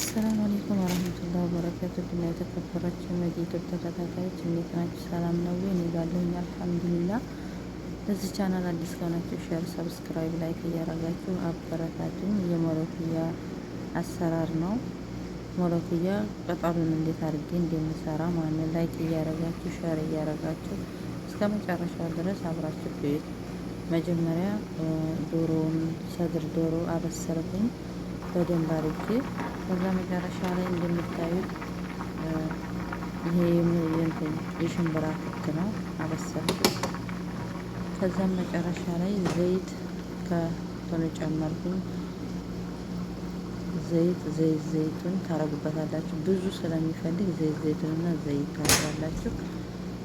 አሰላሙ አለይኩም ወረህመቱላሂ ወበረካቱ። ድና የተከበራችሁ የዩቲዩብ ተከታታዮች እንዴት ናችሁ? ሰላም ነው ወይ? እኔ ጋለሁኝ አልሐምዱሊላህ። ለዚህ ቻናል አዲስ ከሆናችሁ ሼር፣ ሰብስክራይብ፣ ላይክ እያረጋችሁ አበረታቱኝ። የሞለኩያ አሰራር ነው። ሞለኩያ ቅጠሉን እንዴት አድርጌ እንደምሰራ ማለት ላይክ እያረጋችሁ ሼር እያረጋችሁ እስከ መጨረሻው ድረስ አብራችሁ ቤት መጀመሪያ ዶሮውን ሰድር ዶሮ አበሰርኩኝ በደንብ አድርጌ። ከዛ መጨረሻ ላይ እንደምታዩት ይሄ የሽምብራ ክክ ነው አበሰርኩት። ከዛም መጨረሻ ላይ ዘይት ከቶሎ ጨመርኩኝ። ዘይቱን ታረጉበታላችሁ። ብዙ ስለሚፈልግ ዘይቱንና ዘይት ታረጋላችሁ።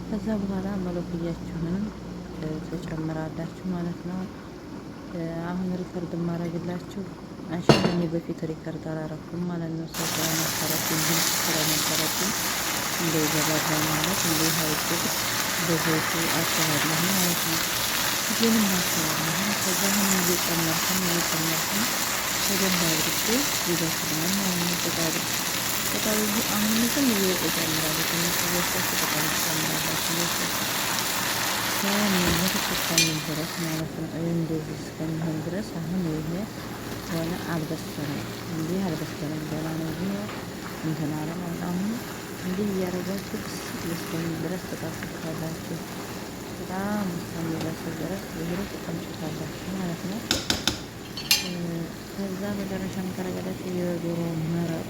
ከዛ በኋላ መለኩያችሁን ተጨምራላችሁ ማለት ነው። አሁን ሪከርድ ማድረግላችሁ አንቺን እኔ በፊት ሪከርድ አላረኩም ማለት ነው። ሰው ስለነበረብኝ ድምፅ ስለነበረብኝ እንደይገባባ ማለት እንደ ሀይቁ በዘይቱ አስተዋለሁ ማለት ነው። ግን አስተዋለሁ። ከዛ አሁን እየጨመርኩን በደንብ አድርጌ ይበስላል ማለት ነው። ቅጠሉ አሁን ምንም እጨምራለሁ። ትንሽ ወሰት ቅጠል ጨምራላችሁ እስከሚል ድረስ ማለት ነው። እንደዚህ እስከሚሆን ድረስ አሁን ይሄ ሆነ አልበሰለም። እንዲህ አልበሰለም ገና ነው። ግን እንትን አለ ማለት አሁን እንዲህ እያደረጋችሁ እስከሚል ድረስ ተጠብቃላችሁ። በጣም እስከሚበስል ድረስ ይሄ ተቀምጡታላችሁ ማለት ነው። ከዛ መጨረሻም ከረገዳችሁ የዶሮ መረቅ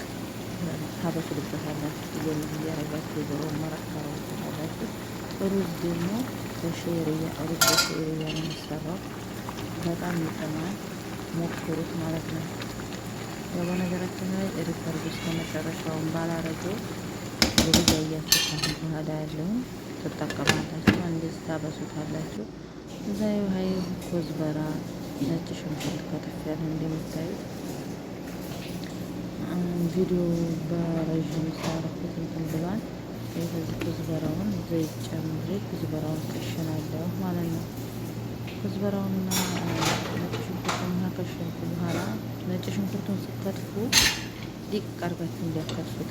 ታበስሉበታላችሁ። እያደረጋችሁ የዶሮ መረቅ ታረጉበታላችሁ። ሩዝ ደግሞ በሸሪያ ሩዝ በሸሪያ ነው የሚሰራው። በጣም ይጥማል። ሞክሩት ማለት ነው። በነገራችን ላይ ሪከርድ እስከ መጨረሻውን ባላረገው ሩዝ ያያችሁ ካሁን በኋላ ያለውን ትጠቀማላችሁ። እንደዚህ ታበሱታላችሁ። እዛ የውሀይ ኮዝበራ፣ ነጭ ሽንኩርት ከተፍ ያለ እንደምታዩት ቪዲዮ በረዥም ሳረኩት እንትን ብሏል። ከዚህ ኩዝበራውን ዘይት ጨምሬ ኩዝበራውን ከሽናለሁ ማለት ነው። ኩዝበራውንና ነጭ ሽንኩርቱን ከሸንኩ በኋላ ነጭ ሽንኩርቱን ስትከትፉ ዲቅ አርጋችሁ እንዲያከትፉት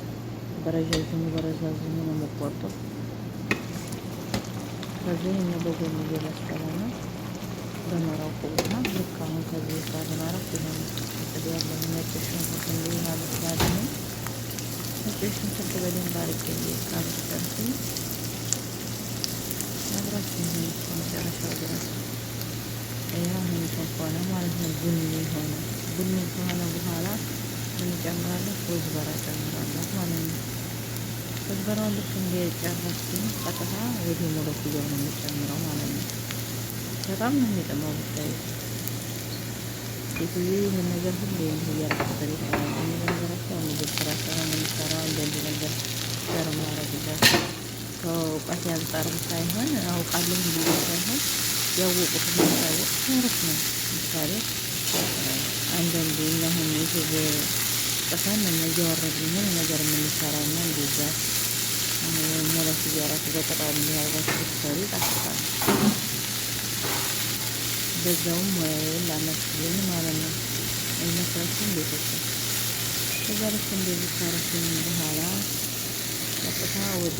በረዣዥሙ ነው የምቆርጡት። ከዚህ እኛ በጎን እየበሰለ ነው በመራቁ እና ልክ አሁን ከዚህ ጋር ማረፍ ይሆን ጥድ ያለ ነጭ ሽንኩርት እንዲህ አበስላለሁ። ነጭ ሽንኩርት በደንብ አድርጌ ካበሰልኩኝ አብራችሁ ይሁን መጨረሻው ድረስ አሁን ከሆነ ማለት ነው። ቡኒ ከሆነ በኋላ ምን ጨምራለሁ? ኮዝበራ ጨምራለሁ ማለት ነው። ኮዝበራውን ልክ እንደጨረስኩኝ ቀጥታ ወደ ሞለኩያው ነው የምጨምረው ማለት ነው። በጣም ነው የሚጥመው ብታይ ሴትዬ ይህን ነገር ሁሉ እንዲህ እያረግበት ይሆናል። ነገራቸው ምግብ ስራ ሳይሆን የሚሰራው እንደዚህ ነገር ዘር ማረግላቸው ከእውቀት አንጻር ሳይሆን አውቃለሁ ብዬ ሳይሆን ያወቁት የሚታወቅ ማለት ነው። ምሳሌ አንዳንዴ አሁን ዩቱብ ጥፈን እያወረድን ይሆን ነገር የምንሰራው እና እንደዛ ሞለኩያ ራሱ በቅጣሉ እንዲያርጋችሁ ብትሰሩ ይጣፍጣል። በዛውም ሙያዬን ላመስግን ማለት ነው። አይመስላችሁም? ቤተሰብ ከዛ ልክ እንደዚህ ካረኩኝ በኋላ ቀጥታ ወደ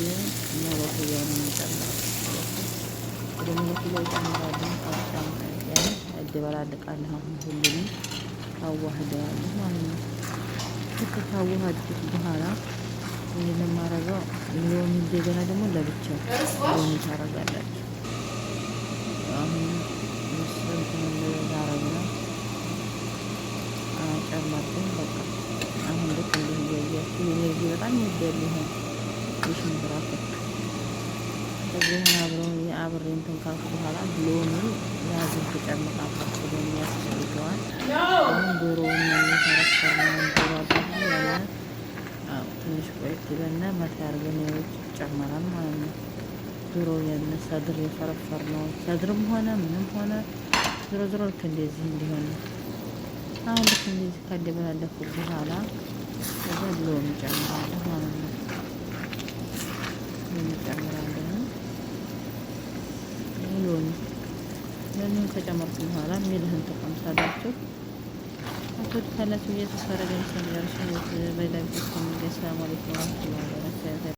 ሞለኩያው ነው የሚጨምረው። ወደ ሞለኩያው ጨምራለሁ። አብሻም ያን አደበላልቃለሁ። አሁን ሁሉንም አዋህደዋለሁ ማለት ነው። ልክ ካዋሃድኩት በኋላ ይህን የማረገው ሎሚ እንደገና ደግሞ ለብቻው ሎሚ ታረጋላችሁ። አሁን ምስንትን ላረግ ነው ጨመርኩኝ። በቃ አሁን ልክ እንዲህ እያያችሁ የዚህ በጣም ይወዳል ይሆን የሽምብራ ክክ። ከዚህን አብሬ እንትን ካልኩ በኋላ ሎሚ ያዝን ትጨምቃላችሁ። ሎሚ ያስፈልገዋል። አሁን ዶሮውን የሚፈረፈርነውን ዶሮ አባለ ትንሽ ቆየት ይበልና መታ ያርገን ይጨመራል ማለት ነው። ዶሮ ያነ ሰድር የፈረፈርነው ሰድርም ሆነ ምንም ሆነ ዝሮ ልክ እንደዚህ እንዲሆን ነው። አሁን ልክ እንደዚህ ካደበላለኩ በኋላ ከዛ ሎሚ ጨምራለሁ ማለት ነው። ሎሚ ጨምራለሁ። ሎሚውን ከጨመርኩ በኋላ ሚልህን ተቀምሳላችሁ። ትወዱታላችሁ ብዬ ተስፋ አደርጋለሁ። ስለመጨረሻ በሌላ ቪዲዮ እስከምንገናኝ ሰላም አለይኩም ወራህመቱላሂ ወበረካቱህ።